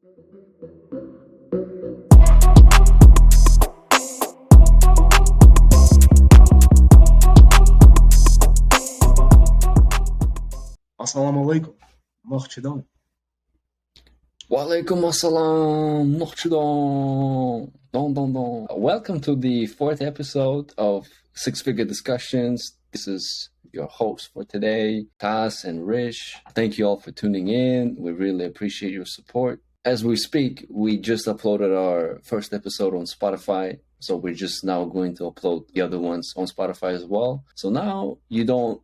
Assalamu alaikum. Mag je dan? Walaikum assalam. Don. Welcome to the fourth episode of Six Figure Discussions. This is your host for today, Tas and Rish. Thank you all for tuning in. We really appreciate your support. As we speak, we just uploaded our first episode on Spotify. So we're just now going to upload the other ones on Spotify as well. So now you don't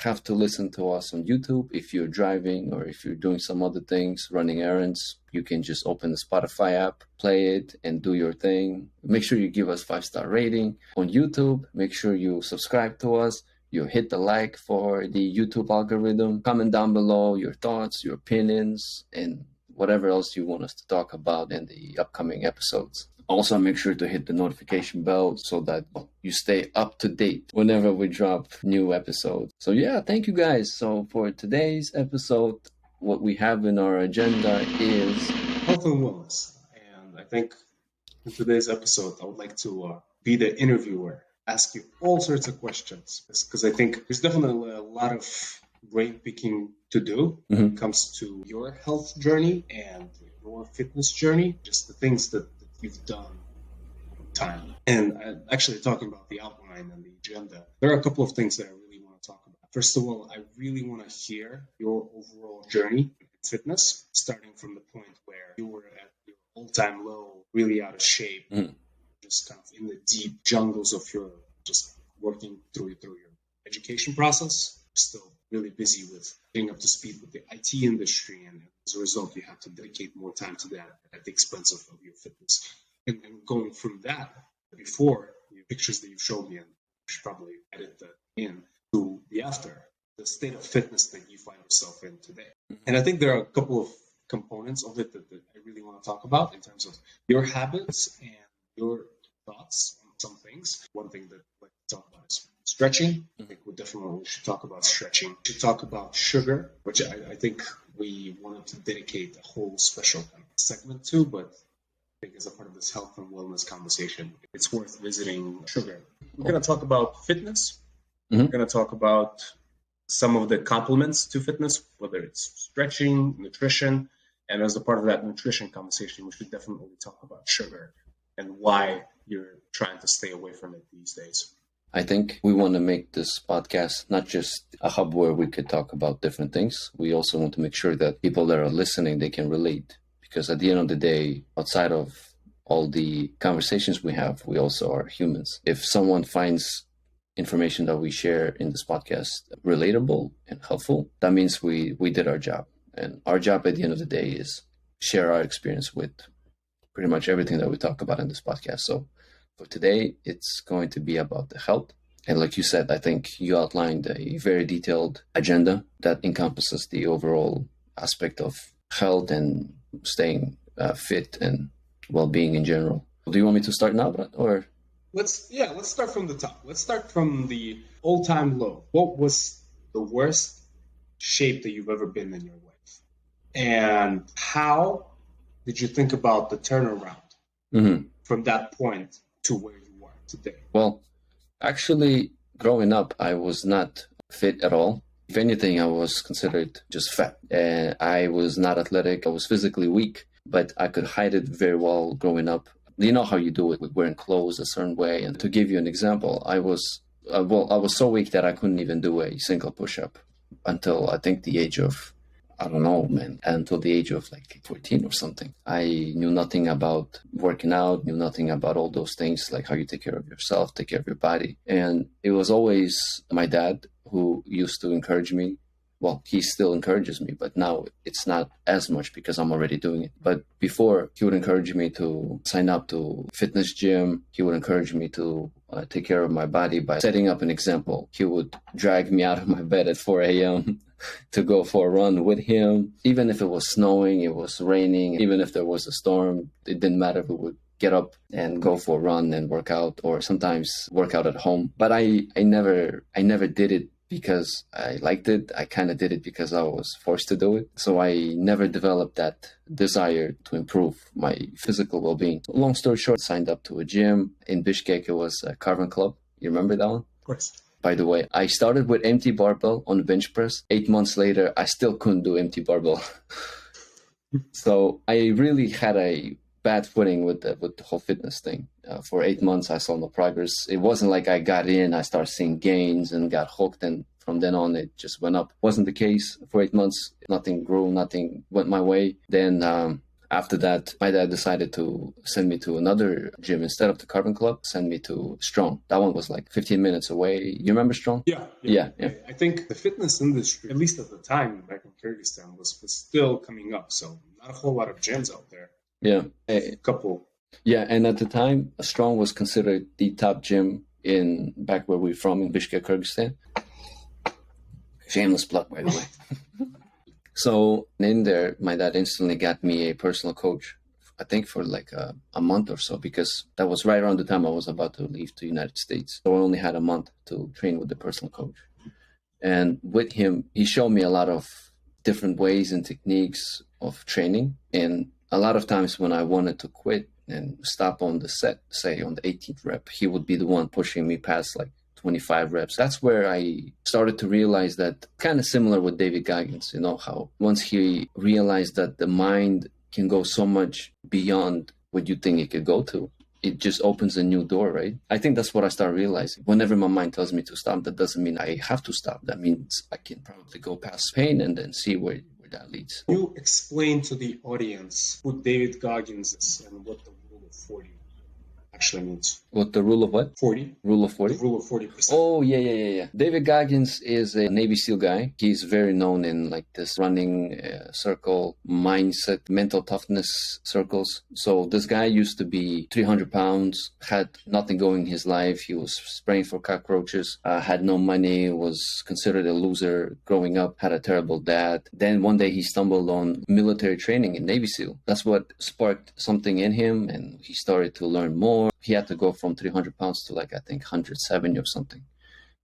have to listen to us on YouTube. If you're driving or if you're doing some other things, running errands, you can just open the Spotify app, play it, and do your thing. Make sure you give us 5-star rating on YouTube. Make sure you subscribe to us. You hit the like for the YouTube algorithm. Comment down below your thoughts, your opinions, and whatever else you want us to talk about in the upcoming episodes. Also, make sure to hit the notification bell so that you stay up to date whenever we drop new episodes. So yeah, thank you guys. So for today's episode, what we have in our agenda is health and wellness. And I think in today's episode, I would like to be the interviewer, ask you all sorts of questions. Because I think there's definitely a lot of brain picking to do when it comes to your health journey and your fitness journey, just the things that you've done over time. And actually talking about the outline and the agenda, there are a couple of things that I really want to talk about. First of all, I really want to hear your overall journey in fitness, starting from the point where you were at your all-time low, really out of shape, just kind of in the deep jungles of your just working through your education process, still really busy with getting up to speed with the IT industry, and as a result, you have to dedicate more time to that at the expense of your fitness. And going from that, before the pictures that you've shown me, and you should probably edit that in, to the after, the state of fitness that you find yourself in today. And I think there are a couple of components of it that I really want to talk about in terms of your habits and your thoughts on some things. One thing that I'd like to talk about is stretching. I think we definitely should talk about stretching. We should talk about sugar, which I think we wanted to dedicate a whole special kind of segment to, but I think as a part of this health and wellness conversation, it's worth visiting sugar. We're going to talk about fitness. We're going to talk about some of the complements to fitness, whether it's stretching, nutrition, and as a part of that nutrition conversation, we should definitely talk about sugar and why you're trying to stay away from it these days. I think we want to make this podcast not just a hub where we could talk about different things. We also want to make sure that people that are listening, they can relate. Because at the end of the day, outside of all the conversations we have, we also are humans. If someone finds information that we share in this podcast relatable and helpful, that means we did our job. And our job at the end of the day is share our experience with pretty much everything that we talk about in this podcast. So for today, it's going to be about the health. And like you said, I think you outlined a very detailed agenda that encompasses the overall aspect of health and staying fit and well-being in general. Do you want me to start now, or? Let's start from the top. Let's start from the all-time low. What was the worst shape that you've ever been in your life? And how did you think about the turnaround from that point to where you are today? Well, actually, growing up, I was not fit at all. If anything, I was considered just fat. I was not athletic. I was physically weak, but I could hide it very well growing up. You know how you do it with wearing clothes a certain way. And to give you an example, I was so weak that I couldn't even do a single push-up until I think the age of, I don't know, man, until the age of like 14 or something. I knew nothing about working out, knew nothing about all those things, like how you take care of yourself, take care of your body. And it was always my dad who used to encourage me. Well, he still encourages me, but now it's not as much because I'm already doing it. But before, he would encourage me to sign up to fitness gym. He would encourage me to take care of my body by setting up an example. He would drag me out of my bed at 4 a.m. to go for a run with him. Even if it was snowing, it was raining, even if there was a storm, it didn't matter. We would get up and go for a run and work out, or sometimes work out at home. But I never did it because I liked it. I kind of did it because I was forced to do it. So I never developed that desire to improve my physical well-being. Long story short, signed up to a gym in Bishkek. It was a Carving Club. You remember that one? Of course. By the way, I started with empty barbell on bench press. 8 months later, I still couldn't do empty barbell. So I really had a bad footing with the whole fitness thing. For 8 months, I saw no progress. It wasn't like I got in, I started seeing gains and got hooked, and from then on, it just went up. Wasn't the case for 8 months. Nothing grew, nothing went my way. Then after that, my dad decided to send me to another gym instead of the Carbon Club. Send me to Strong. That one was like 15 minutes away. You remember Strong? Yeah. I think the fitness industry, at least at the time back in Kyrgyzstan, was still coming up. So not a whole lot of gyms out there. Yeah. A couple. Yeah, and at the time, Strong was considered the top gym in back where we're from in Bishkek, Kyrgyzstan. Shameless plug, by the way. So in there, my dad instantly got me a personal coach, I think for like a month or so, because that was right around the time I was about to leave the United States. So I only had a month to train with the personal coach. And with him, he showed me a lot of different ways and techniques of training. And a lot of times when I wanted to quit and stop on the set, say on the 18th rep, he would be the one pushing me past like 25 reps. That's where I started to realize that, kind of similar with David Goggins, you know, how once he realized that the mind can go so much beyond what you think it could go to, it just opens a new door, right? I think that's what I started realizing. Whenever my mind tells me to stop, that doesn't mean I have to stop. That means I can probably go past pain and then see where that leads. Can you explain to the audience who David Goggins is and what the rule of 40 actually means? What the rule of what? 40. Rule of 40? The rule of 40%. Oh, yeah. David Goggins is a Navy SEAL guy. He's very known in like this running circle, mindset, mental toughness circles. So this guy used to be 300 pounds, had nothing going in his life. He was spraying for cockroaches, had no money, was considered a loser growing up, had a terrible dad. Then one day he stumbled on military training in Navy SEAL. That's what sparked something in him, and he started to learn more. He had to go from 300 pounds to like, I think 170 or something.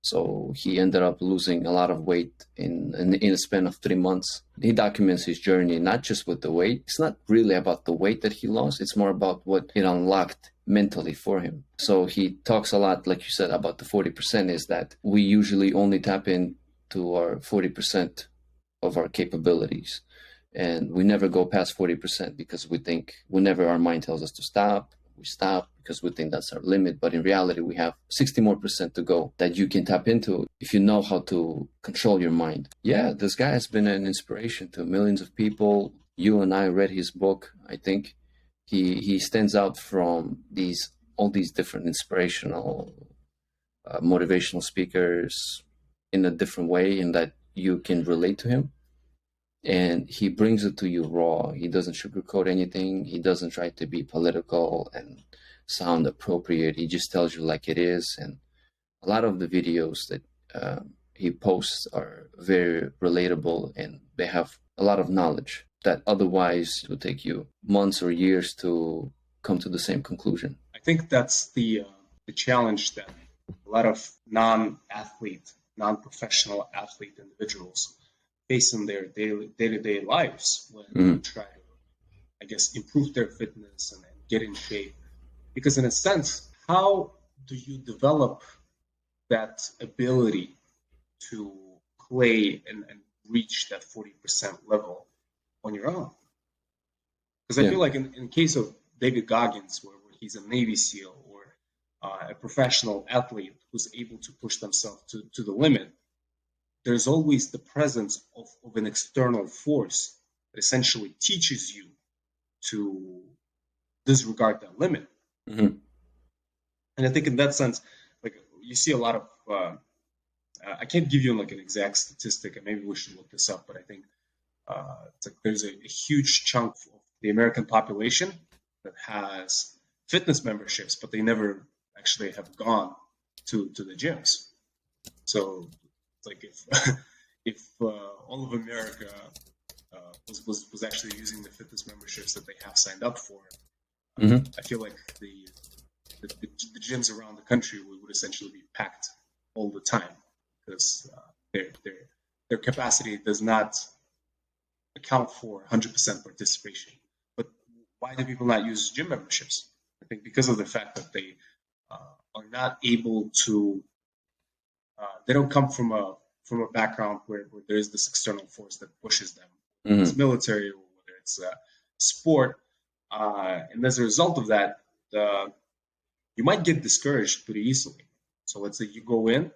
So he ended up losing a lot of weight in a span of 3 months. He documents his journey, not just with the weight. It's not really about the weight that he lost. It's more about what it unlocked mentally for him. So he talks a lot, like you said, about the 40% is that we usually only tap into our 40% of our capabilities. And we never go past 40% because we think whenever our mind tells us to stop, we stop because we think that's our limit. But in reality, we have 60 more percent to go that you can tap into if you know how to control your mind. Yeah, this guy has been an inspiration to millions of people. You and I read his book. I think he stands out from all these different inspirational, motivational speakers in a different way, in that you can relate to him. And he brings it to you raw. He doesn't sugarcoat anything. He doesn't try to be political and sound appropriate. He just tells you like it is. And a lot of the videos that he posts are very relatable, and they have a lot of knowledge that otherwise would take you months or years to come to the same conclusion. I think that's the challenge that a lot of non-athlete, non-professional athlete individuals face in their day-to-day lives when they try to, I guess, improve their fitness and get in shape. Because in a sense, how do you develop that ability to play and reach that 40% level on your own? Because I feel like in case of David Goggins, where he's a Navy SEAL or a professional athlete who's able to push themselves to the limit, there's always the presence of an external force that essentially teaches you to disregard that limit. Mm-hmm. And I think in that sense, like you see a lot of, I can't give you like an exact statistic, and maybe we should look this up, but I think it's like there's a huge chunk of the American population that has fitness memberships, but they never actually have gone to the gyms. So it's like if all of America was actually using the fitness memberships that they have signed up for, I feel like the gyms around the country would essentially be packed all the time. because their capacity does not account for 100% participation. But why do people not use gym memberships? I think because of the fact that they are not able to. They don't come from a background where there is this external force that pushes them. Mm-hmm. It's military or whether it's sport, and as a result of that, you might get discouraged pretty easily. So let's say you go in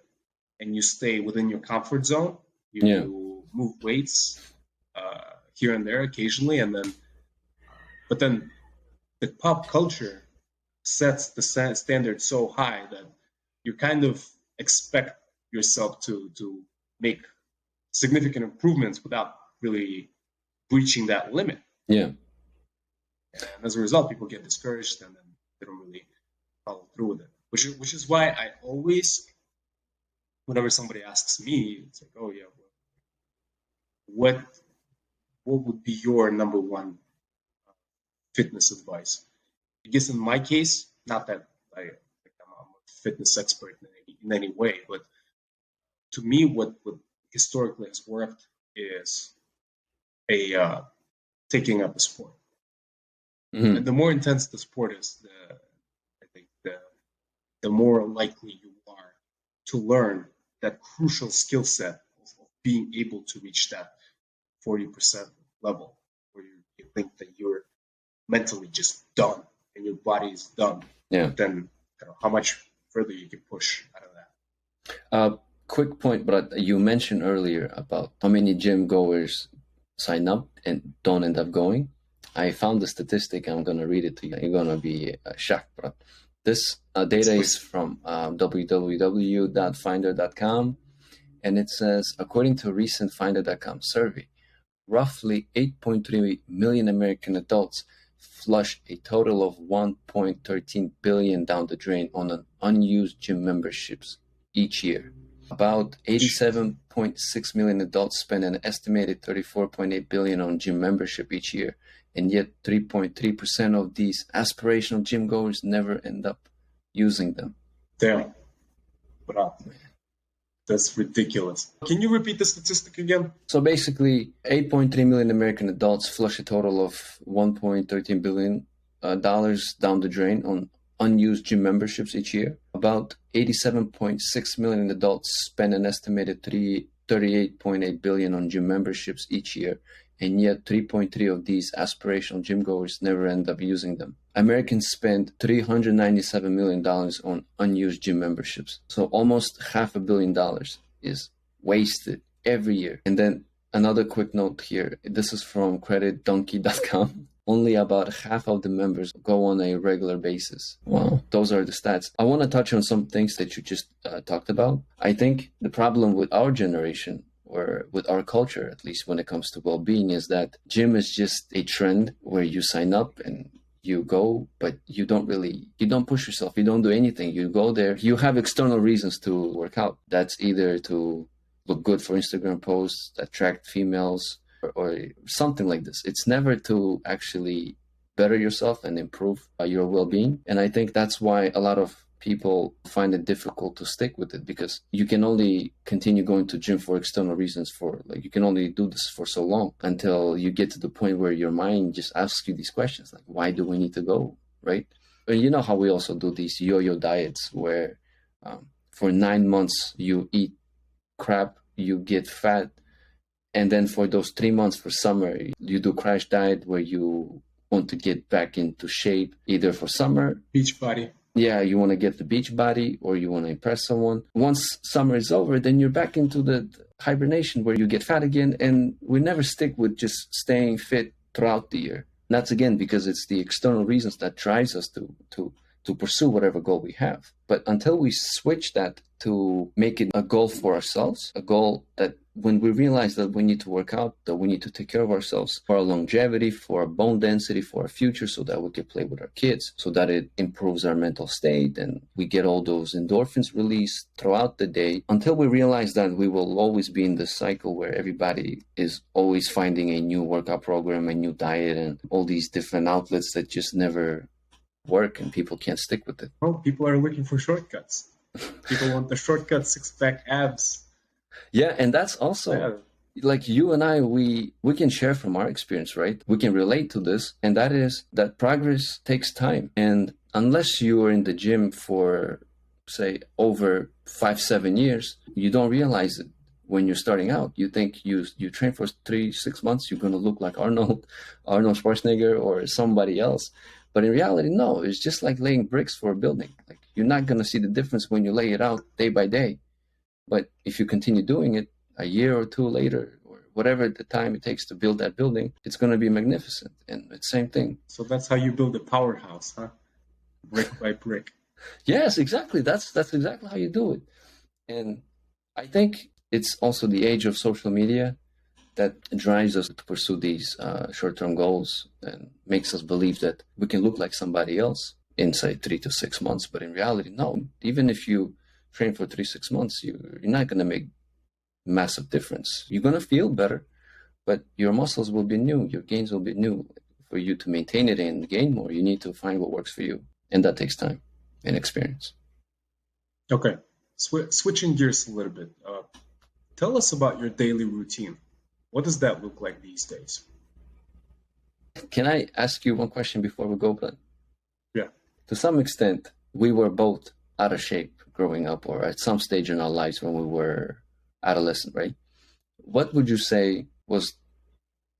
and you stay within your comfort zone. You move weights here and there occasionally, but then the pop culture sets the standard so high that you kind of expect yourself to make significant improvements without really breaching that limit. Yeah. And as a result, people get discouraged and then they don't really follow through with it. Which is why I always, whenever somebody asks me, it's like, oh yeah, what would be your number one fitness advice? I guess in my case, not that I'm a fitness expert in any way, but to me, what historically has worked is taking up a sport. Mm-hmm. And the more intense the sport is, I think the more likely you are to learn that crucial skill set of being able to reach that 40% level, where you think that you're mentally just done and your body is done. Yeah. Then how much further you can push out of that. Quick point, but you mentioned earlier about how many gym goers sign up and don't end up going. I found the statistic. I'm going to read it to you. You're going to be shocked, bro. This data is from www.finder.com, and it says, according to a recent Finder.com survey, roughly 8.3 million American adults flush a total of $1.13 billion down the drain on unused gym memberships each year. About 87.6 million adults spend an estimated $34.8 billion on gym membership each year, and yet 3.3% of these aspirational gym goers never end up using them. Damn. Wow. That's ridiculous. Can you repeat the statistic again? So basically, 8.3 million American adults flush a total of $1.13 billion down the drain on unused gym memberships each year. About 87.6 million adults spend an estimated $38.8 billion on gym memberships each year, and yet 3.3 of these aspirational gym goers never end up using them. Americans spend $397 million on unused gym memberships. So almost $500 million is wasted every year. And then another quick note here. This is from creditdonkey.com. Only about half of the members go on a regular basis. Wow, those are the stats. I want to touch on some things that you just talked about. I think the problem with our generation, or with our culture, at least when it comes to well-being, is that gym is just a trend where you sign up and you go, but you don't push yourself. You don't do anything. You go there. You have external reasons to work out. That's either to look good for Instagram posts, attract females, or something like this. It's never to actually better yourself and improve your well-being. And I think that's why a lot of people find it difficult to stick with it, because you can only continue going to gym for external reasons. You can only do this for so long until you get to the point where your mind just asks you these questions, like, why do we need to go, right? And you know how we also do these yo-yo diets where for 9 months you eat crap, you get fat, and then for those 3 months for summer you do crash diet where you want to get back into shape, either for summer, beach body. Yeah, you want to get the beach body, or you want to impress someone. Once summer is over, then you're back into the hibernation where you get fat again, and we never stick with just staying fit throughout the year. And that's again because it's the external reasons that drives us to pursue whatever goal we have. But until we switch that to make it a goal for ourselves, a goal that when we realize that we need to work out, that we need to take care of ourselves for our longevity, for our bone density, for our future, so that we can play with our kids, so that it improves our mental state and we get all those endorphins released throughout the day. Until we realize that, we will always be in this cycle where everybody is always finding a new workout program, a new diet, and all these different outlets that just never work and people can't stick with it. Well, people are looking for shortcuts. People want the shortcut, six-pack abs, Yeah, and that's also Yeah. like you and I, we can share from our experience, right? We can relate to this, and that is that progress takes time. And unless you are in the gym for say over 5 7 years, you don't realize it when you're starting out. You think you train for 3 6 months, you're gonna look like Arnold, Arnold Schwarzenegger or somebody else. But in reality, no, it's just like laying bricks for a building. Like you're not gonna see the difference when you lay it out day by day. But if you continue doing it a year or two later, or whatever the time it takes to build that building, it's going to be magnificent. And it's the same thing. So that's how you build a powerhouse, huh? Brick by brick. Yes, exactly. That's exactly how you do it. And I think it's also the age of social media that drives us to pursue these short-term goals and makes us believe that we can look like somebody else in say 3 to 6 months. But in reality, no. Even if you train for 3 6 months, you're not going to make massive difference. You're going to feel better, but your muscles will be new, your gains will be new. For you to maintain it and gain more, you need to find what works for you. And that takes time and experience. Okay. Switching gears a little bit. Tell us about your daily routine. What does that look like these days? Can I ask you one question before we go, Glenn? Yeah. To some extent, we were both out of shape growing up or at some stage in our lives when we were adolescent, right? What would you say was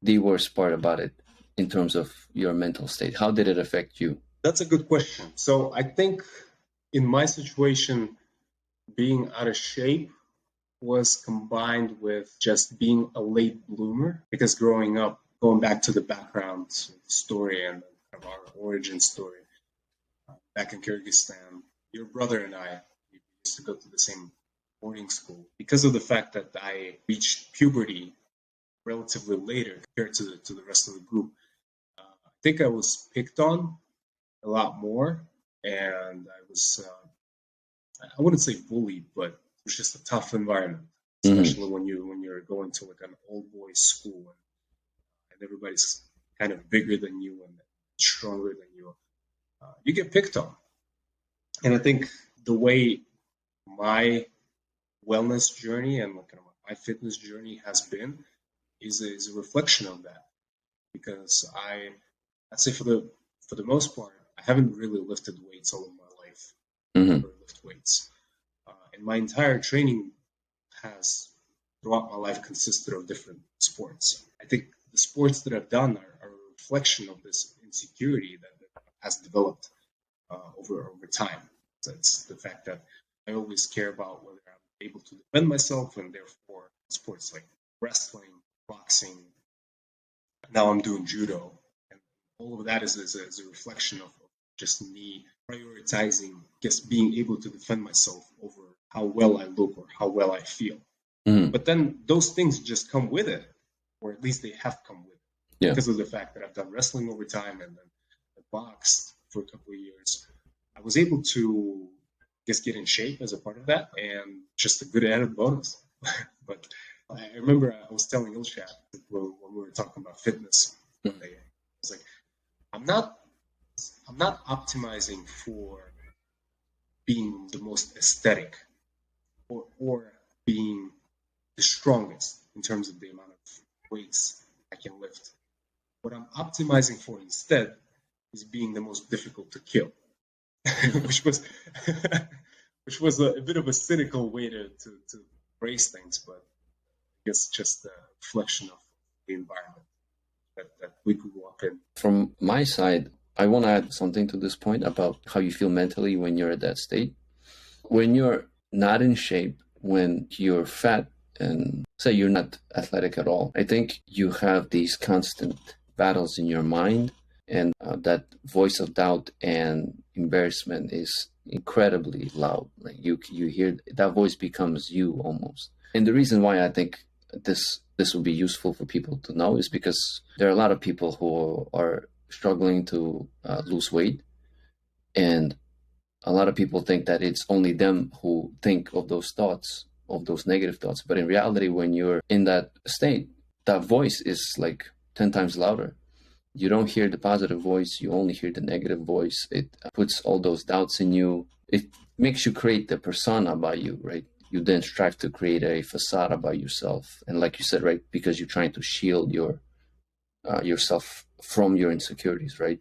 the worst part about it in terms of your mental state? How did it affect you? That's a good question. So I think in my situation, being out of shape was combined with just being a late bloomer because growing up, going back to the background story and kind of our origin story, back in Kyrgyzstan, your brother and I used to go to the same boarding school because of the fact that I reached puberty relatively later compared to the rest of the group. I think I was picked on a lot more, and I was I wouldn't say bullied, but it was just a tough environment, Mm-hmm. especially when you're going to like an old boys school and everybody's kind of bigger than you and stronger than you. You get picked on, and I think the way my wellness journey and kind of my fitness journey has been is a reflection of that because I'd say for the most part I haven't really lifted weights all of my life. Mm-hmm. Never lift weights, and my entire training has throughout my life consisted of different sports. I think the sports that I've done are a reflection of this insecurity that has developed over time. So it's the fact that I always care about whether I'm able to defend myself, and therefore sports like wrestling, boxing. Now I'm doing judo, and all of that is a reflection of just me prioritizing just being able to defend myself over how well I look or how well I feel. Mm-hmm. But then those things just come with it, or at least they have come with it, Yeah. because of the fact that I've done wrestling over time and then I boxed for a couple of years. I was able to just get in shape as a part of that, and just a good added bonus. But I remember I was telling Ilshat when we were talking about fitness one day. I was like, I'm not optimizing for being the most aesthetic or being the strongest in terms of the amount of weights I can lift. What I'm optimizing for instead is being the most difficult to kill, which was which was a bit of a cynical way to phrase things, but I guess just a reflection of the environment that we grew up in. From my side, I want to add something to this point about how you feel mentally when you're at that state. When you're not in shape, when you're fat, and say you're not athletic at all, I think you have these constant battles in your mind, and that voice of doubt and embarrassment is incredibly loud. Like you hear that voice becomes you almost. And the reason why I think this would be useful for people to know is because there are a lot of people who are struggling to lose weight, and a lot of people think that it's only them who think of those thoughts, of those negative thoughts. But in reality, when you're in that state, that voice is like 10 times louder. You don't hear the positive voice, you only hear the negative voice. It puts all those doubts in you. It makes you create the persona by you, right? you then strive to create a facade about yourself. And like you said, right, because you're trying to shield yourself from your insecurities, right?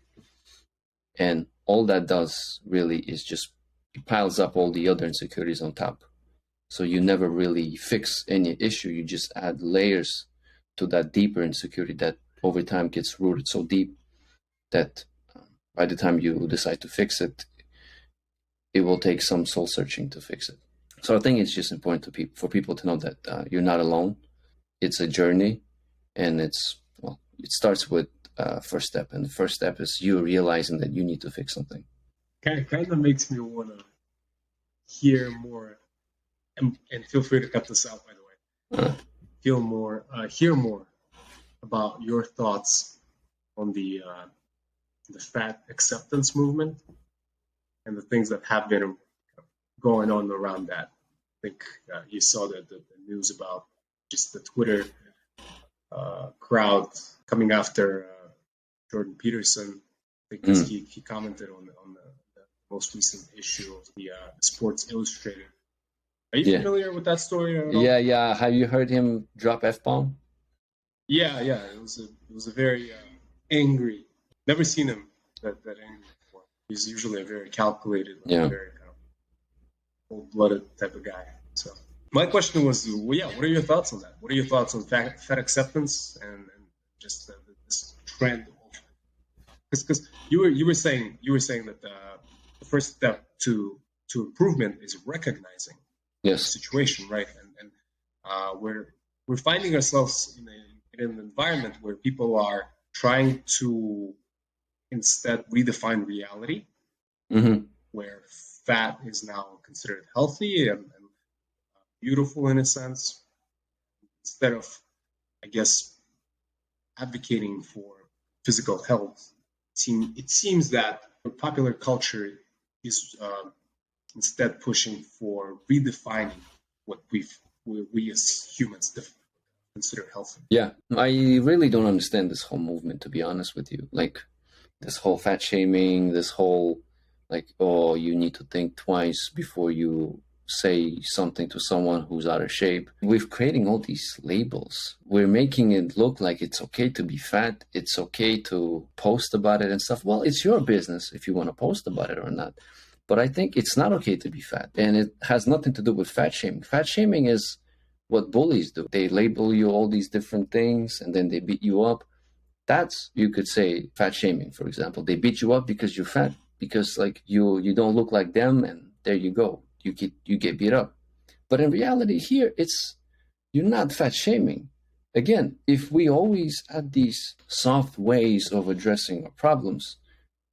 And all that does really is just piles up all the other insecurities on top. So you never really fix any issue. You just add layers to that deeper insecurity that over time gets rooted so deep that by the time you decide to fix it, it will take some soul searching to fix it. So I think it's just important for people to know that you're not alone. It's a journey, and it starts with first step, and the first step is you realizing that you need to fix something. Kind of makes me want to hear more, and feel free to cut this out, by the way. Hear more about your thoughts on the fat acceptance movement and the things that have been going on around that. I think you saw the news about just the Twitter crowd coming after Jordan Peterson, because he commented on the most recent issue of the Sports Illustrated. Are you familiar with that story at all? Yeah. Have you heard him drop F-bomb? Yeah. It was a very angry. Never seen him that angry before. He's usually a very calculated, very kind of cold-blooded type of guy. So my question was, what are your thoughts on that? What are your thoughts on fat acceptance and just this trend? Because you were saying that the first step to improvement is recognizing the situation, right? And we're finding ourselves in an environment where people are trying to instead redefine reality, where fat is now considered healthy and beautiful in a sense, instead of, I guess, advocating for physical health. It seems that popular culture is instead pushing for redefining what we as humans consider healthy. Yeah, I really don't understand this whole movement, to be honest with you. Like this whole fat shaming, this whole like, oh, you need to think twice before you say something to someone who's out of shape. We're creating all these labels. We're making it look like it's okay to be fat. It's okay to post about it and stuff. Well, it's your business if you want to post about it or not. But I think it's not okay to be fat. And it has nothing to do with fat shaming. Fat shaming is what bullies do. They label you all these different things and then they beat you up. That's, you could say, fat shaming, for example. They beat you up because you're fat, because like you don't look like them, and there you go. You get beat up. But in reality here, you're not fat shaming. Again, if we always had these soft ways of addressing our problems,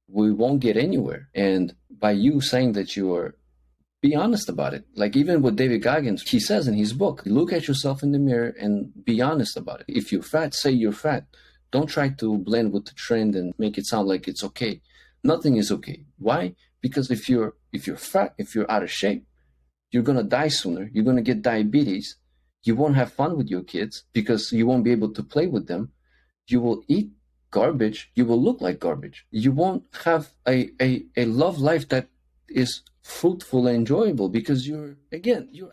we won't get anywhere. And by you saying that be honest about it. Like even with David Goggins, he says in his book, look at yourself in the mirror and be honest about it. If you're fat, say you're fat. Don't try to blend with the trend and make it sound like it's okay. Nothing is okay. Why? Because if you're fat, if you're out of shape, you're going to die sooner. You're going to get diabetes. You won't have fun with your kids because you won't be able to play with them. You will eat garbage. You will look like garbage. You won't have a love life that is fruitful and enjoyable because you're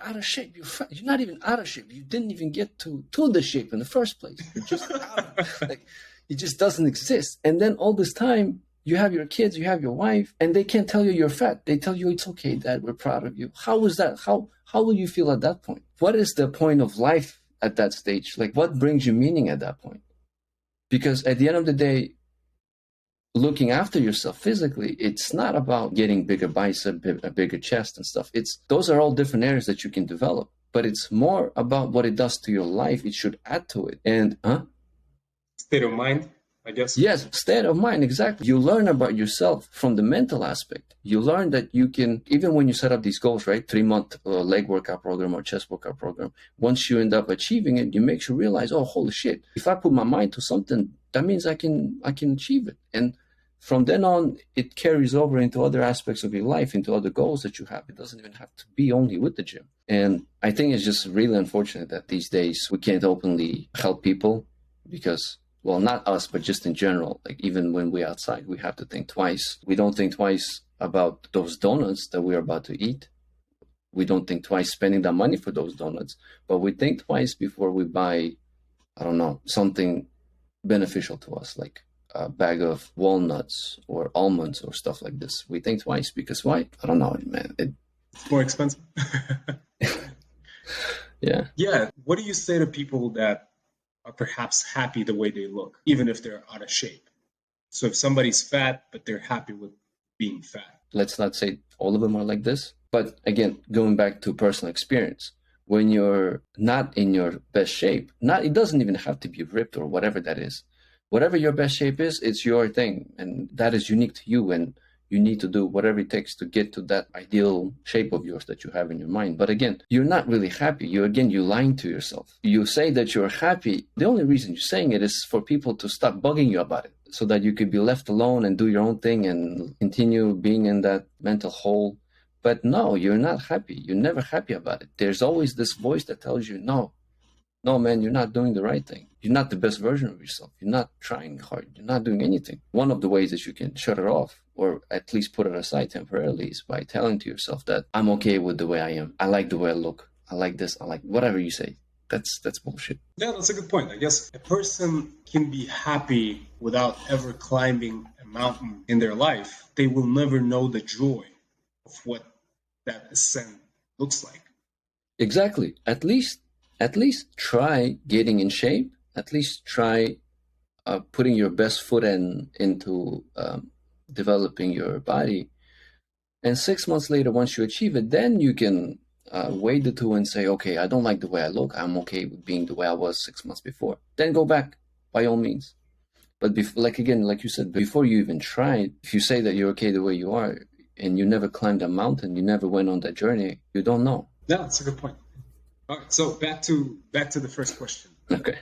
out of shape. You're fat. You're not even out of shape. You didn't even get to the shape in the first place. You're just out of, like, it just doesn't exist. And then all this time, you have your kids, you have your wife, and they can't tell you you're fat. They tell you it's okay, Dad, we're proud of you. How is that? How will you feel at that point? What is the point of life at that stage? Like, what brings you meaning at that point? Because at the end of the day, looking after yourself physically, it's not about getting bigger bicep, a bigger chest and stuff. Those are all different areas that you can develop, but it's more about what it does to your life. It should add to it. And state of mind, I guess. Yes, state of mind, exactly. You learn about yourself from the mental aspect. You learn that you can, even when you set up these goals, right? 3-month leg workout program or chest workout program. Once you end up achieving it, you make you realize, oh, holy shit! If I put my mind to something, that means I can achieve it. And from then on, it carries over into other aspects of your life, into other goals that you have. It doesn't even have to be only with the gym. And I think it's just really unfortunate that these days we can't openly help people because, well, not us, but just in general, like even when we're outside, we have to think twice. We don't think twice about those donuts that we're about to eat. We don't think twice spending that money for those donuts, but we think twice before we buy, I don't know, something beneficial to us, like a bag of walnuts or almonds or stuff like this. We think twice because why? I don't know, man. It's more expensive. Yeah. Yeah. What do you say to people that are perhaps happy the way they look, even if they're out of shape? So if somebody's fat, but they're happy with being fat. Let's not say all of them are like this. But again, going back to personal experience, when you're not in your best shape, it doesn't even have to be ripped or whatever that is. Whatever your best shape is, it's your thing. And that is unique to you. And you need to do whatever it takes to get to that ideal shape of yours that you have in your mind. But again, you're not really happy. You're lying to yourself. You say that you're happy. The only reason you're saying it is for people to stop bugging you about it, so that you could be left alone and do your own thing and continue being in that mental hole. But no, you're not happy. You're never happy about it. There's always this voice that tells you, no, man, you're not doing the right thing. You're not the best version of yourself. You're not trying hard. You're not doing anything. One of the ways that you can shut it off, or at least put it aside temporarily, is by telling to yourself that I'm okay with the way I am. I like the way I look. I like this. I like whatever you say. That's bullshit. Yeah, that's a good point. I guess a person can be happy without ever climbing a mountain in their life. They will never know the joy of what that ascent looks like. Exactly. At least try getting in shape. At least try putting your best foot into developing your body. And 6 months later, once you achieve it, then you can weigh the two and say, okay, I don't like the way I look. I'm okay with being the way I was 6 months before. Then go back, by all means. But like you said, before you even tried, if you say that you're okay the way you are, and you never climbed a mountain, you never went on that journey, you don't know. Yeah, that's a good point. All right, so back to the first question. Okay.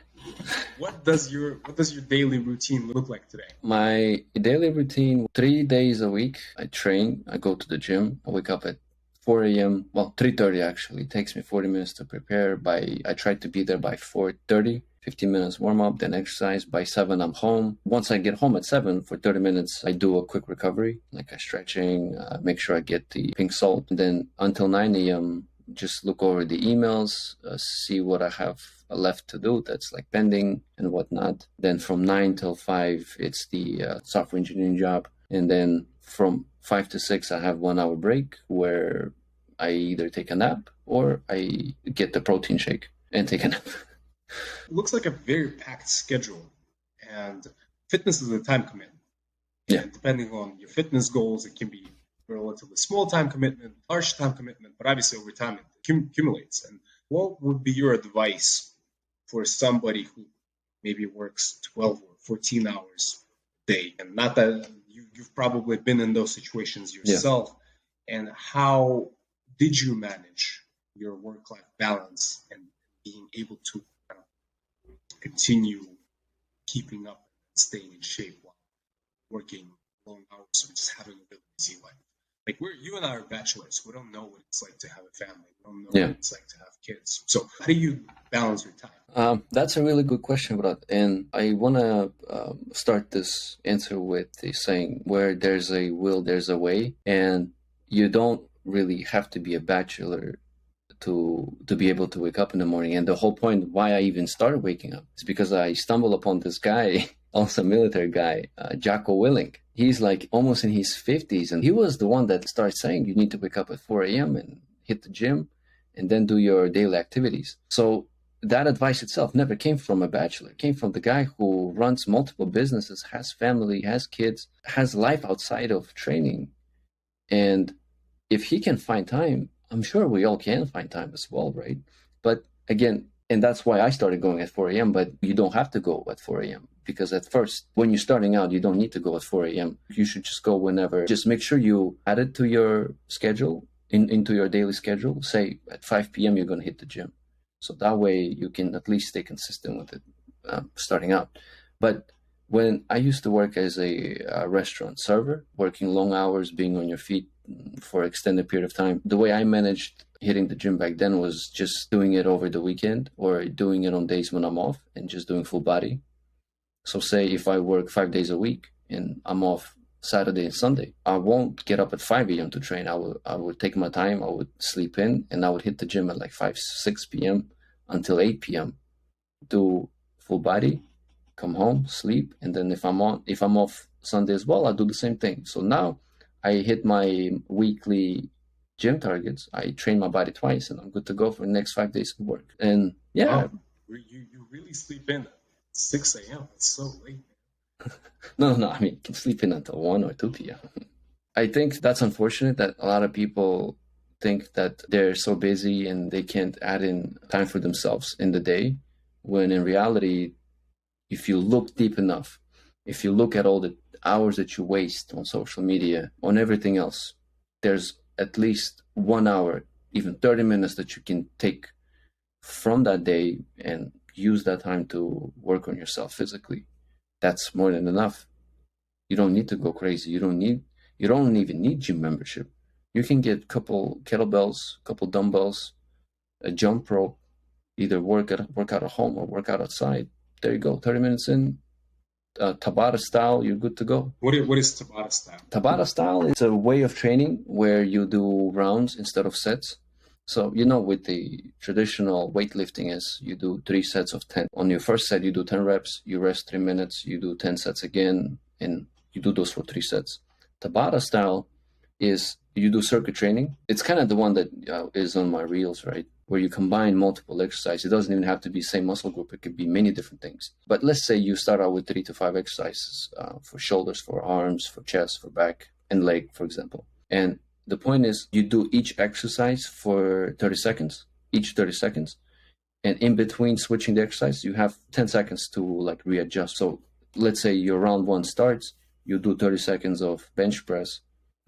What does your daily routine look like today? My daily routine, 3 days a week, I train, I go to the gym, I wake up at 4 a.m. Well, 3:30 actually. It takes me 40 minutes to prepare. I try to be there by 4:30, 15 minutes warm up, then exercise. By 7, I'm home. Once I get home at 7, for 30 minutes, I do a quick recovery, like a stretching, make sure I get the pink salt. And then until 9 a.m., just look over the emails, see what I have left to do that's like pending and whatnot. Then from 9 till 5, it's the software engineering job. And then from 5 to 6, I have 1 hour break where I either take a nap or I get the protein shake and take a nap. It looks like a very packed schedule, and fitness is a time commitment. Yeah. And depending on your fitness goals, it can be a relatively small time commitment, large time commitment, but obviously over time it accumulates. And what would be your advice for somebody who maybe works 12 or 14 hours a day? And not that you've probably been in those situations yourself. Yeah. And how did you manage your work-life balance and being able to continue keeping up and staying in shape while working long hours or just having a really busy life? Like you and I are bachelors. We don't know what it's like to have a family. We don't know what it's like to have kids. So how do you balance your time? That's a really good question, Brad. And I want to start this answer with the saying, where there's a will, there's a way. And you don't really have to be a bachelor to be able to wake up in the morning. And the whole point why I even started waking up is because I stumbled upon this guy, also a military guy, Jocko Willink. He's like almost in his 50s, and he was the one that started saying you need to wake up at 4 a.m. and hit the gym and then do your daily activities. So that advice itself never came from a bachelor. It came from the guy who runs multiple businesses, has family, has kids, has life outside of training. And if he can find time, I'm sure we all can find time as well, right? But again, and that's why I started going at 4 a.m., but you don't have to go at 4 a.m. Because at first, when you're starting out, you don't need to go at 4 a.m. You should just go whenever. Just make sure you add it to your schedule, into your daily schedule. Say at 5 p.m. you're going to hit the gym. So that way you can at least stay consistent with it starting out. But when I used to work as a restaurant server, working long hours, being on your feet for an extended period of time, the way I managed hitting the gym back then was just doing it over the weekend or doing it on days when I'm off and just doing full body. So say if I work 5 days a week and I'm off Saturday and Sunday. I won't get up at 5 a.m. to train. I would take my time. I would sleep in, and I would hit the gym at like 6 p.m. until 8 p.m. Do full body, come home, sleep, and then if I'm off Sunday as well, I do the same thing. So now I hit my weekly gym targets. I train my body twice, and I'm good to go for the next 5 days of work. And yeah, you really sleep in at 6 a.m. It's so late. no. I mean, you can sleep in until 1 or 2 p.m. I think that's unfortunate that a lot of people think that they're so busy and they can't add in time for themselves in the day, when in reality, if you look deep enough, if you look at all the hours that you waste on social media, on everything else, there's at least 1 hour, even 30 minutes that you can take from that day and use that time to work on yourself physically. That's more than enough. You don't need to go crazy. You don't even need gym membership. You can get a couple kettlebells, a couple dumbbells, a jump rope, either work out at home or work out outside. There you go. 30 minutes in, Tabata Style, you're good to go. What is Tabata Style? Tabata Style is a way of training where you do rounds instead of sets. So, with the traditional weightlifting is you do 3 sets of 10. On your first set, you do 10 reps, you rest 3 minutes, you do 10 sets again, and you do those for 3 sets. Tabata Style is you do circuit training. It's kind of the one that is on my reels, right? Where you combine multiple exercises. It doesn't even have to be same muscle group. It could be many different things. But let's say you start out with 3 to 5 exercises for shoulders, for arms, for chest, for back, and leg, for example. And the point is you do each exercise for 30 seconds, each 30 seconds. And in between switching the exercise, you have 10 seconds to like readjust. So let's say your round 1 starts, you do 30 seconds of bench press,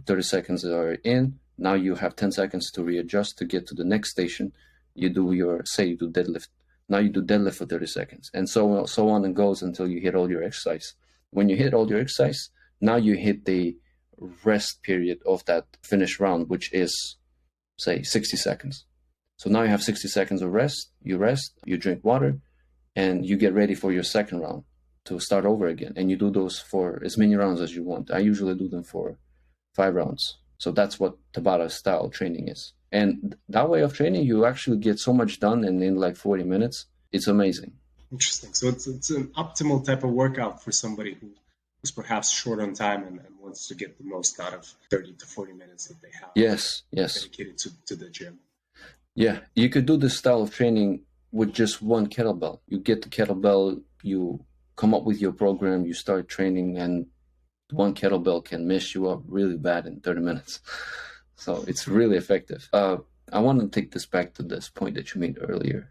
30 seconds are in. Now you have 10 seconds to readjust to get to the next station. You do deadlift. Now you do deadlift for 30 seconds, and so on and goes until you hit all your exercise. When you hit all your exercise, now you hit the rest period of that finished round, which is, say, 60 seconds. So now you have 60 seconds of rest, you drink water, and you get ready for your second round to start over again. And you do those for as many rounds as you want. I usually do them for 5 rounds. So that's what Tabata style training is. And that way of training, you actually get so much done in like 40 minutes. It's amazing. Interesting. So it's an optimal type of workout for somebody who's perhaps short on time and wants to get the most out of 30 to 40 minutes that they have. Yes. Dedicated to the gym. Yeah, you could do this style of training with just one kettlebell. You get the kettlebell, you come up with your program, you start training, and one kettlebell can mess you up really bad in 30 minutes. So it's really effective. I want to take this back to this point that you made earlier.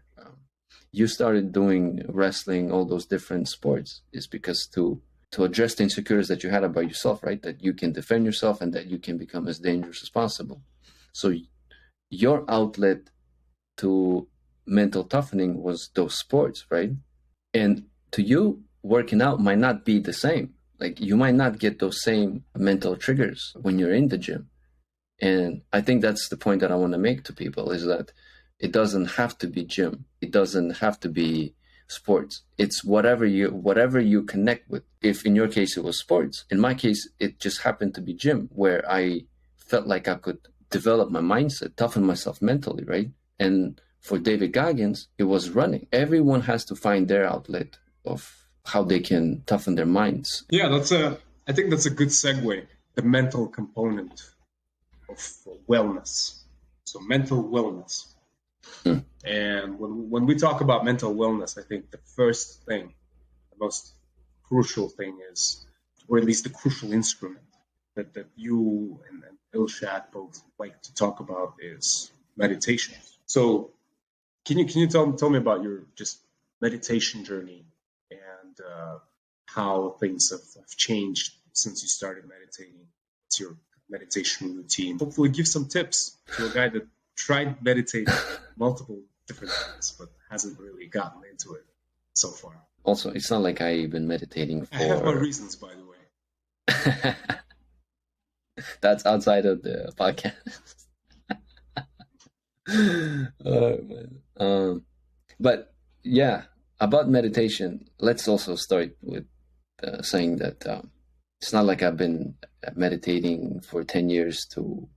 You started doing wrestling, all those different sports, is because to address the insecurities that you had about yourself, right? That you can defend yourself and that you can become as dangerous as possible. So your outlet to mental toughening was those sports, right? And to you, working out might not be the same. Like you might not get those same mental triggers when you're in the gym. And I think that's the point that I want to make to people, is that it doesn't have to be gym. It doesn't have to be sports. It's whatever you connect with. If in your case it was sports, in my case, it just happened to be gym, where I felt like I could develop my mindset, toughen myself mentally, right? And for David Goggins, it was running. Everyone has to find their outlet of how they can toughen their minds. Yeah, I think that's a good segue. The mental component of wellness. So mental wellness. And when we talk about mental wellness, I think the first thing, the most crucial thing is, or at least the crucial instrument that you and Ilshad both like to talk about, is meditation. So can you tell me about your just meditation journey and how things have changed since you started meditating? What's your meditation routine? Hopefully give some tips to a guy that tried meditating multiple different times but hasn't really gotten into it so far. Also, it's not like I've been meditating for... I have my reasons, by the way. That's outside of the podcast. But yeah, about meditation, let's also start with saying that It's not like I've been meditating for 10 years to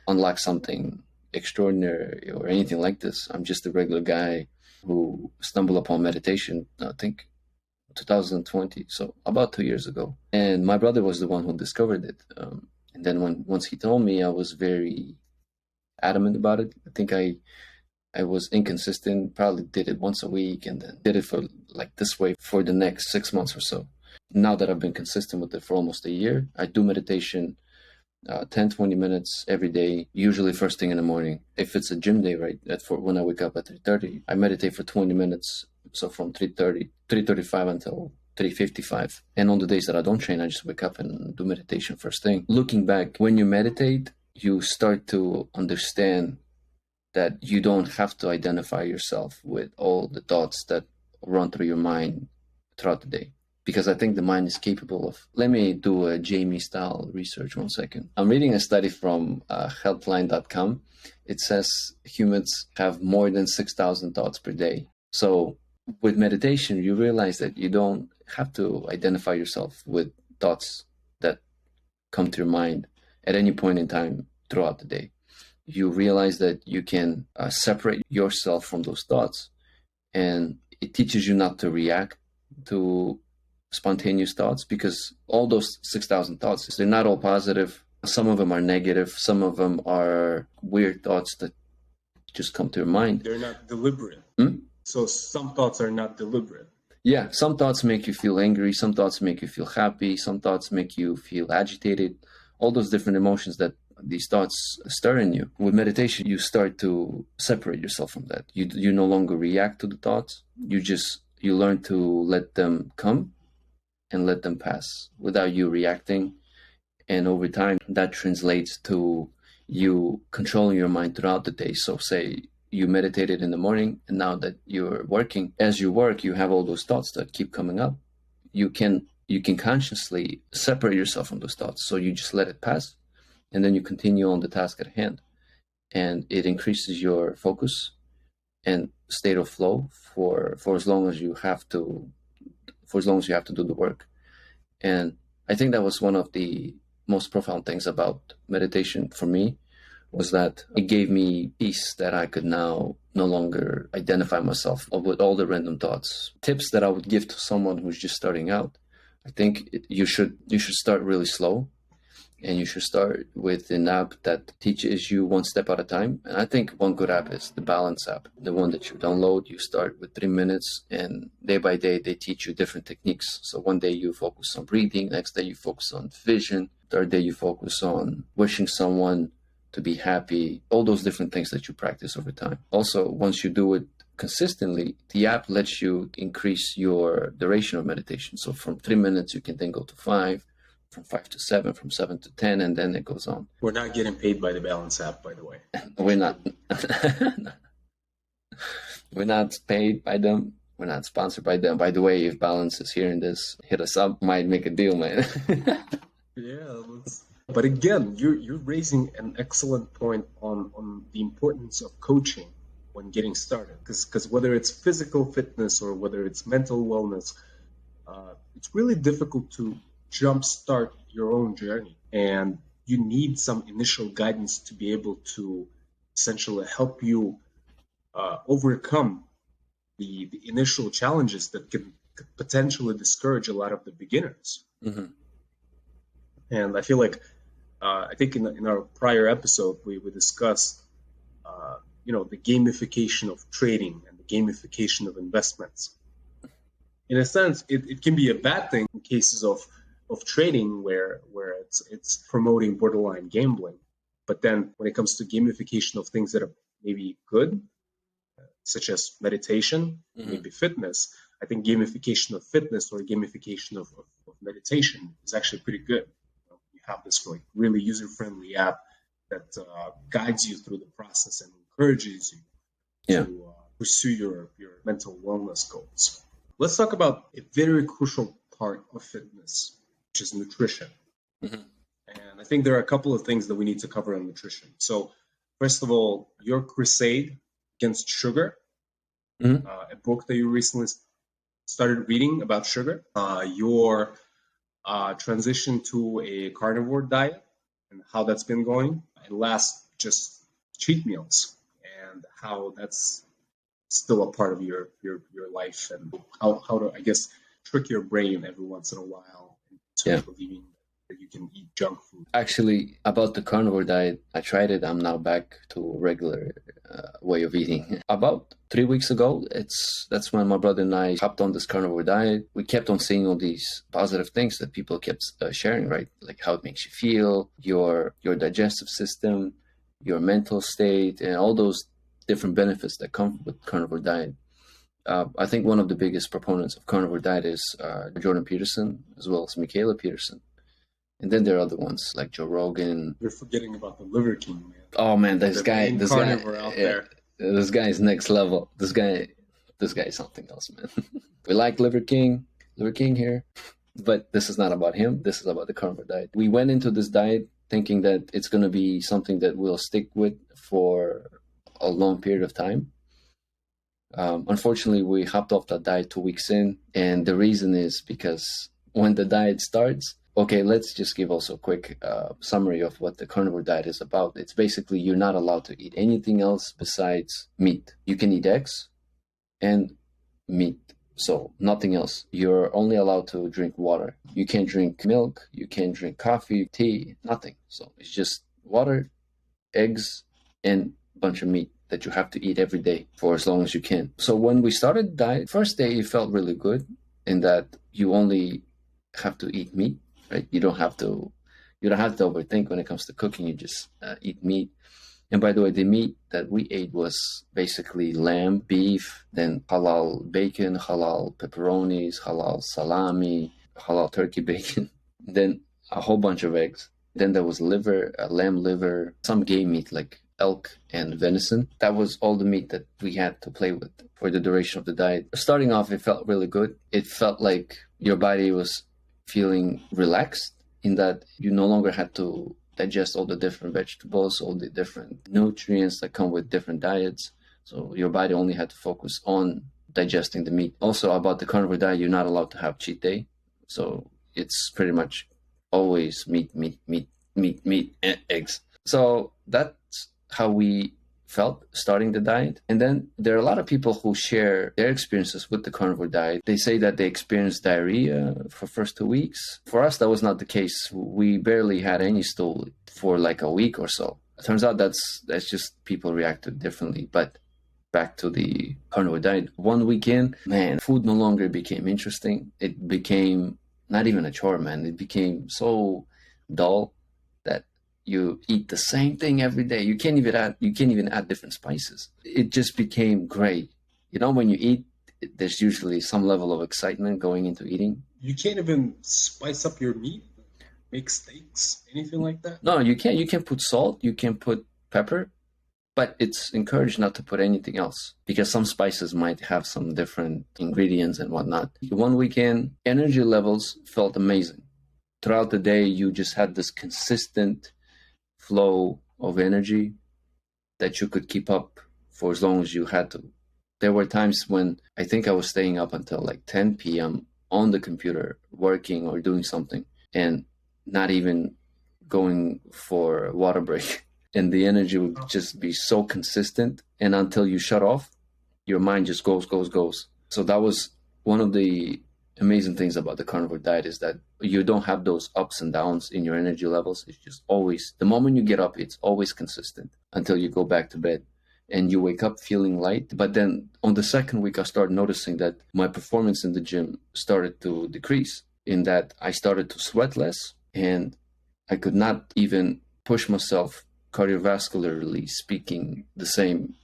unlock something extraordinary or anything like this. I'm just a regular guy who stumbled upon meditation, I think 2020, so about 2 years ago. And my brother was the one who discovered it. And then once he told me, I was very adamant about it. I think I was inconsistent, probably did it once a week and then did it for like this way for the next 6 months or so. Now that I've been consistent with it for almost a year, I do meditation 10, 20 minutes every day, usually first thing in the morning. If it's a gym day, right, when I wake up at 3:30, I meditate for 20 minutes. So from 3:35 until 3:55. And on the days that I don't train, I just wake up and do meditation first thing. Looking back, when you meditate, you start to understand that you don't have to identify yourself with all the thoughts that run through your mind throughout the day. Because I think the mind is capable of. Let me do a Jamie style research 1 second. I'm reading a study from healthline.com. It says humans have more than 6,000 thoughts per day. So with meditation, you realize that you don't have to identify yourself with thoughts that come to your mind at any point in time throughout the day. You realize that you can separate yourself from those thoughts, and it teaches you not to react to spontaneous thoughts, because all those 6,000 thoughts, they're not all positive. Some of them are negative. Some of them are weird thoughts that just come to your mind. They're not deliberate. So some thoughts are not deliberate. Yeah, some thoughts make you feel angry. Some thoughts make you feel happy. Some thoughts make you feel agitated. All those different emotions that these thoughts stir in you. With meditation, you start to separate yourself from that. You no longer react to the thoughts. You learn to let them come and let them pass without you reacting. And over time, that translates to you controlling your mind throughout the day. So say you meditated in the morning, and now that you're working, as you work, you have all those thoughts that keep coming up. You can consciously separate yourself from those thoughts. So you just let it pass, and then you continue on the task at hand. And it increases your focus and state of flow for as long as you have to do the work. And I think that was one of the most profound things about meditation for me, was that it gave me peace, that I could now no longer identify myself with all the random thoughts. Tips that I would give to someone who's just starting out: I think you should start really slow, and you should start with an app that teaches you one step at a time. And I think one good app is the Balance app, the one that you download. You start with 3 minutes, and day by day, they teach you different techniques. So one day you focus on breathing, next day you focus on vision, third day you focus on wishing someone to be happy, all those different things that you practice over time. Also, once you do it consistently, the app lets you increase your duration of meditation. So from 3 minutes, you can then go to 5, from 5 to 7, from 7 to 10, and then it goes on. We're not getting paid by the Balance app, by the way. We're not. We're not paid by them. We're not sponsored by them. By the way, if Balance is hearing this, hit us up. Might make a deal, man. Yeah, but again, you're raising an excellent point on the importance of coaching when getting started. Because whether it's physical fitness or whether it's mental wellness, it's really difficult to jumpstart your own journey, and you need some initial guidance to be able to essentially help you overcome the initial challenges that could potentially discourage a lot of the beginners. Mm-hmm. And I feel like I think in our prior episode we discussed the gamification of trading and the gamification of investments. In a sense, it can be a bad thing in cases of trading where it's promoting borderline gambling. But then when it comes to gamification of things that are maybe good, such as meditation, maybe fitness, I think gamification of fitness or gamification of meditation is actually pretty good. You have this really user-friendly app that guides you through the process and encourages you to pursue your mental wellness goals. Let's talk about a very crucial part of fitness, which is nutrition. Mm-hmm. And I think there are a couple of things that we need to cover on nutrition. So first of all, your crusade against sugar, a book that you recently started reading about sugar, your transition to a carnivore diet and how that's been going, and last, just cheat meals and how that's still a part of your life, and how to, I guess, trick your brain every once in a while into believing that you can eat junk food. Actually, about the carnivore diet, I tried it. I'm now back to regular way of eating. About 3 weeks ago, that's when my brother and I hopped on this carnivore diet. We kept on seeing all these positive things that people kept sharing, right? Like how it makes you feel, your digestive system, your mental state, and all those different benefits that come with carnivore diet. I think one of the biggest proponents of carnivore diet is Jordan Peterson, as well as Michaela Peterson. And then there are other ones like Joe Rogan. You're forgetting about the Liver King, man. Oh man, this guy out there. This guy is next level. This guy is something else, man. We like Liver King here, but this is not about him. This is about the carnivore diet. We went into this diet thinking that it's going to be something that we'll stick with for a long period of time. Unfortunately, we hopped off that diet 2 weeks in, and the reason is because when the diet starts, okay, let's just give also a quick summary of what the carnivore diet is about. It's basically you're not allowed to eat anything else besides meat. You can eat eggs and meat, so nothing else. You're only allowed to drink water. You can't drink milk, you can't drink coffee, tea, nothing. So it's just water, eggs, and a bunch of meat that you have to eat every day for as long as you can. So when we started diet, first day it felt really good in that you only have to eat meat. Right, you don't have to overthink when it comes to cooking. You just eat meat. And by the way, the meat that we ate was basically lamb, beef, then halal bacon, halal pepperonis, halal salami, halal turkey bacon, then a whole bunch of eggs. Then there was liver, lamb liver, some game meat like elk and venison. That was all the meat that we had to play with for the duration of the diet. Starting off, it felt really good. It felt like your body was feeling relaxed in that you no longer had to digest all the different vegetables, all the different nutrients that come with different diets. So your body only had to focus on digesting the meat. Also about the carnivore diet, you're not allowed to have cheat day. So it's pretty much always meat, and eggs. So that's how we felt starting the diet. And then there are a lot of people who share their experiences with the carnivore diet. They say that they experienced diarrhea for first 2 weeks. For us, that was not the case. We barely had any stool for like a week or so. It turns out that's just people reacted differently. But back to the carnivore diet, 1 week in, man, food no longer became interesting. It became not even a chore, man. It became so dull that you eat the same thing every day. You can't even add different spices. It just became great. You know, when you eat, there's usually some level of excitement going into eating. You can't even spice up your meat, make steaks, anything like that? No, you can't. You can put salt, you can put pepper, but it's encouraged not to put anything else because some spices might have some different ingredients and whatnot. 1 week in, energy levels felt amazing. Throughout the day, you just had this consistent flow of energy that you could keep up for as long as you had to. There were times when I think I was staying up until like 10 p.m. on the computer working or doing something and not even going for a water break. And the energy would just be so consistent. And until you shut off, your mind just goes. So that was one of the amazing things about the carnivore diet is that you don't have those ups and downs in your energy levels. It's just always, the moment you get up, it's always consistent until you go back to bed and you wake up feeling light. But then on the second week, I started noticing that my performance in the gym started to decrease in that I started to sweat less and I could not even push myself cardiovascularly speaking the same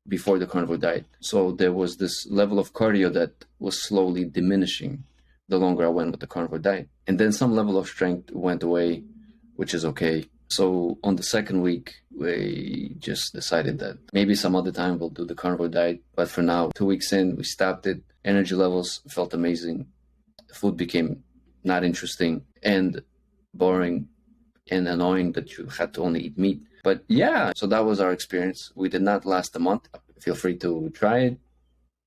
before the carnivore diet. So there was this level of cardio that was slowly diminishing the longer I went with the carnivore diet. And then some level of strength went away, which is okay. So on the second week, we just decided that maybe some other time we'll do the carnivore diet. But for now, 2 weeks in, we stopped it. Energy levels felt amazing. Food became not interesting and boring and annoying that you had to only eat meat. But yeah, so that was our experience. We did not last a month. Feel free to try it.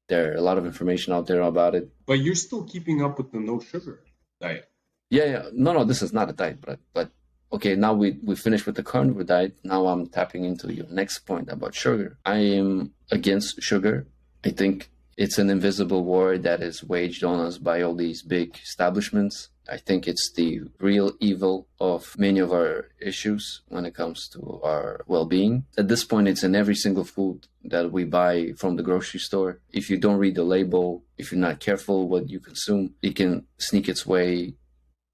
There are a lot of information out there about it. But you're still keeping up with the no sugar diet. Yeah. No, this is not a diet, but okay, now we finished with the carnivore diet. Now I'm tapping into your next point about sugar. I am against sugar. I think it's an invisible war that is waged on us by all these big establishments. I think it's the real evil of many of our issues when it comes to our well-being. At this point, it's in every single food that we buy from the grocery store. If you don't read the label, if you're not careful what you consume, it can sneak its way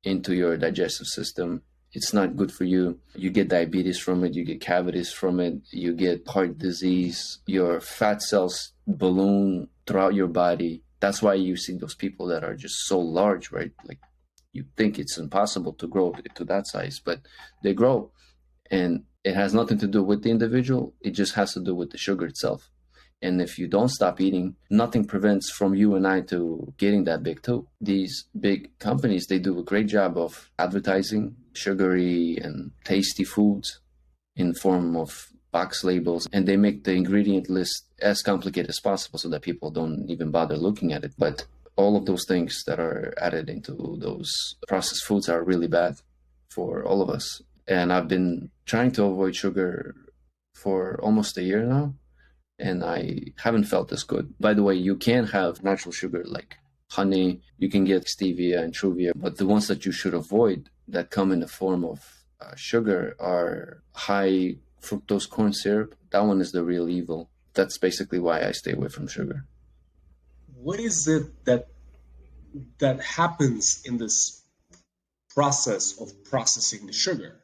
into your digestive system. It's not good for you. You get diabetes from it, you get cavities from it, you get heart disease, your fat cells balloon throughout your body. That's why you see those people that are just so large, right? Like you think it's impossible to grow to that size, but they grow. And it has nothing to do with the individual, it just has to do with the sugar itself. And if you don't stop eating, nothing prevents from you and I to getting that big too. These big companies, they do a great job of advertising sugary and tasty foods in form of box labels, and they make the ingredient list as complicated as possible so that people don't even bother looking at it. But all of those things that are added into those processed foods are really bad for all of us. And I've been trying to avoid sugar for almost a year now, and I haven't felt this good. By the way, you can have natural sugar like honey, you can get stevia and truvia, but the ones that you should avoid that come in the form of sugar are high fructose corn syrup. That one is the real evil. That's basically why I stay away from sugar. What is it that happens in this process of processing the sugar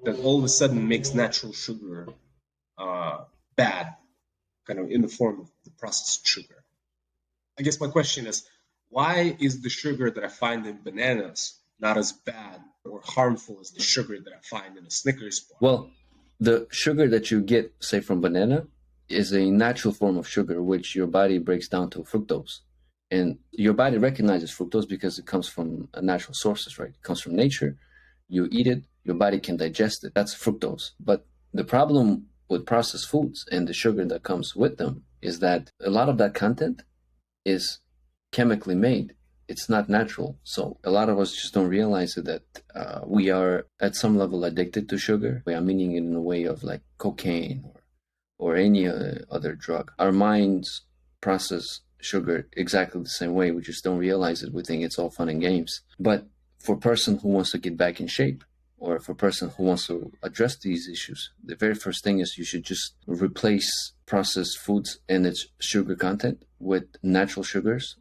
that all of a sudden makes natural sugar bad, kind of in the form of the processed sugar? I guess my question is, why is the sugar that I find in bananas not as bad or harmful as the sugar that I find in a Snickers bar? Well, the sugar that you get, say, from banana is a natural form of sugar, which your body breaks down to fructose. And your body recognizes fructose because it comes from natural sources, right? It comes from nature. You eat it, your body can digest it. That's fructose. But the problem with processed foods and the sugar that comes with them is that a lot of that content is chemically made. It's not natural. So a lot of us just don't realize it, that we are at some level addicted to sugar. We are meaning it in a way of like cocaine or any other drug. Our minds process sugar exactly the same way. We just don't realize it. We think it's all fun and games. But for a person who wants to get back in shape, or for a person who wants to address these issues, the very first thing is you should just replace processed foods and its sugar content with natural sugars,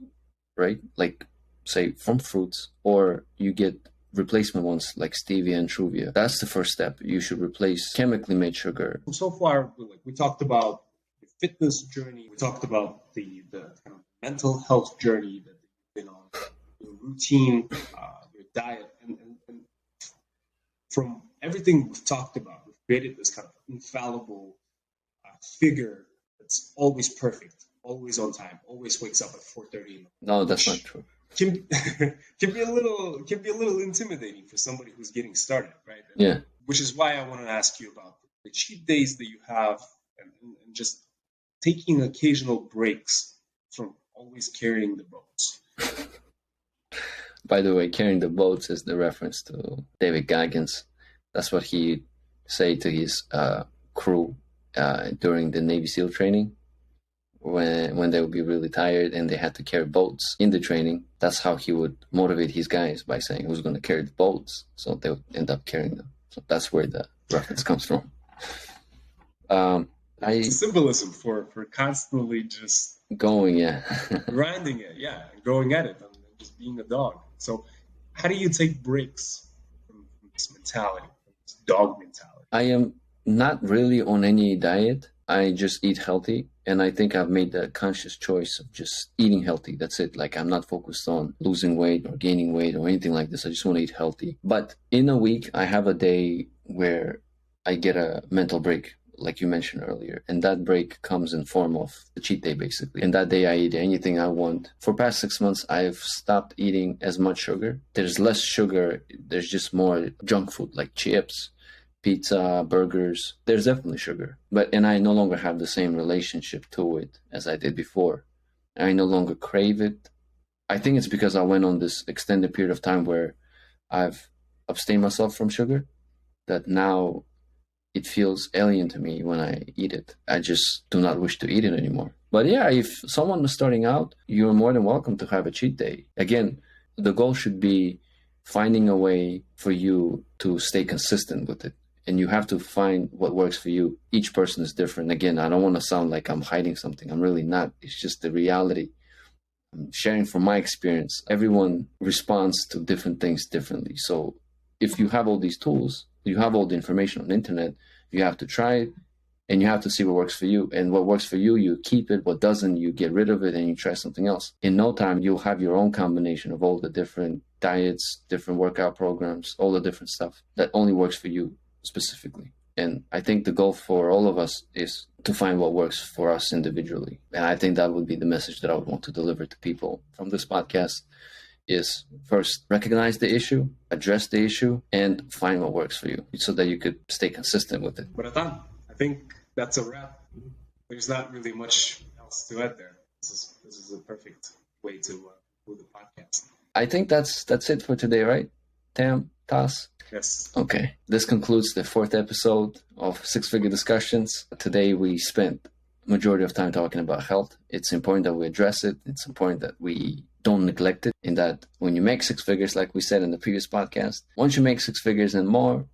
right? Like, say, from fruits, or you get replacement ones like stevia and truvia. That's the first step. You should replace chemically made sugar. So far, we talked about the fitness journey. We talked about the kind of mental health journey that you've been on, your routine, your diet, and from everything we've talked about, we've created this kind of infallible figure that's always perfect, always on time, always wakes up at 4:30. No, that's not true. Can can be a little intimidating for somebody who's getting started, right? Yeah. Which is why I want to ask you about the cheat days that you have, and just taking occasional breaks from always carrying the boats. By the way, carrying the boats is the reference to David Goggins. That's what he say to his crew during the Navy SEAL training, when they would be really tired and they had to carry boats in the training. That's how he would motivate his guys, by saying who's going to carry the boats, so they would end up carrying them. So that's where the reference comes from. It's symbolism for constantly just going, grinding it, going at it, and just being a dog. So how do you take breaks from this mentality, from this dog mentality? I am not really on any diet. I just eat healthy, and I think I've made the conscious choice of just eating healthy. That's it. Like, I'm not focused on losing weight or gaining weight or anything like this. I just want to eat healthy. But in a week, I have a day where I get a mental break, like you mentioned earlier. And that break comes in form of the cheat day, basically. And that day I eat anything I want. For past 6 months, I've stopped eating as much sugar. There's less sugar. There's just more junk food, like chips, pizza, burgers. There's definitely sugar. And I no longer have the same relationship to it as I did before. I no longer crave it. I think it's because I went on this extended period of time where I've abstained myself from sugar, that now it feels alien to me when I eat it. I just do not wish to eat it anymore. But yeah, if someone is starting out, you're more than welcome to have a cheat day. Again, the goal should be finding a way for you to stay consistent with it. And you have to find what works for you. Each person is different. Again, I don't want to sound like I'm hiding something. I'm really not. It's just the reality. I'm sharing from my experience. Everyone responds to different things differently. So if you have all these tools, you have all the information on the internet, you have to try it, and you have to see what works for you. And what works for you, you keep it. What doesn't, you get rid of it and you try something else. In no time, you'll have your own combination of all the different diets, different workout programs, all the different stuff that only works for you specifically. And I think the goal for all of us is to find what works for us individually. And I think that would be the message that I would want to deliver to people from this podcast is first recognize the issue, address the issue, and find what works for you so that you could stay consistent with it. But I think that's a wrap. There's not really much else to add there. This is a perfect way to do the podcast. I think that's it for today, right? Tam, Tas? Yes. Okay. This concludes the 4th episode of Six Figure Discussions. Today we spent majority of time talking about health. It's important that we address it. It's important that we don't neglect it, in that when you make 6 figures, like we said in the previous podcast, once you make 6 figures and more,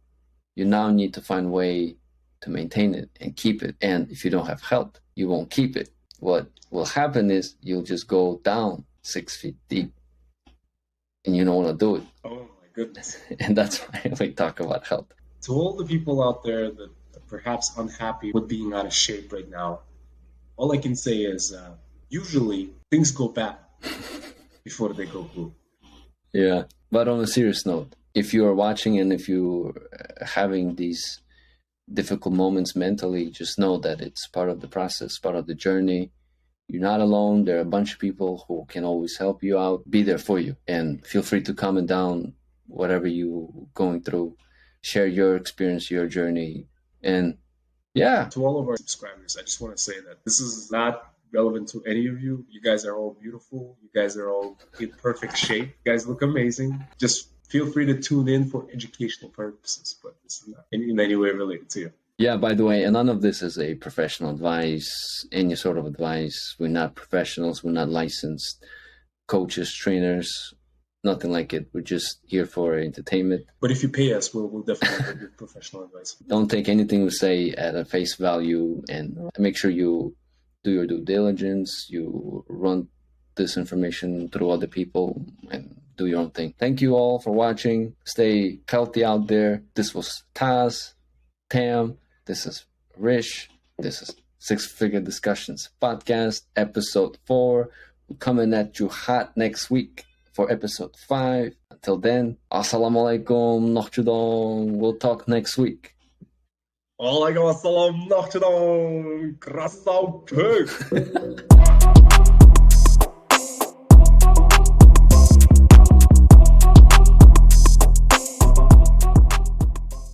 you now need to find a way to maintain it and keep it. And if you don't have health, you won't keep it. What will happen is you'll just go down 6 feet deep and you don't want to do it. Oh my goodness. And that's why we talk about health. To all the people out there that are perhaps unhappy with being out of shape right now, all I can say is usually things go bad before they go good. Yeah. But on a serious note, if you are watching and if you're having these difficult moments mentally, just know that it's part of the process, part of the journey. You're not alone. There are a bunch of people who can always help you out, be there for you. And feel free to comment down whatever you're going through. Share your experience, your journey. And yeah. To all of our subscribers, I just want to say that this is not relevant to any of you. You guys are all beautiful. You guys are all in perfect shape. You guys look amazing. Just feel free to tune in for educational purposes, but it's not in any way related to you. Yeah, by the way, and none of this is a professional advice, any sort of advice. We're not professionals. We're not licensed coaches, trainers, nothing like it. We're just here for entertainment. But if you pay us, we'll definitely give you professional advice. Don't take anything we say at a face value, and make sure you do your due diligence. You run this information through other people and do your own thing. Thank you all for watching. Stay healthy out there. This was Taz, Tam. This is Rish. This is Six Figure Discussions Podcast, episode 4. We're coming at you hot next week for episode 5. Until then, assalamualaikum, nachtjudong. We'll talk next week. Alaikum assalam, nachtjudong. Krasau.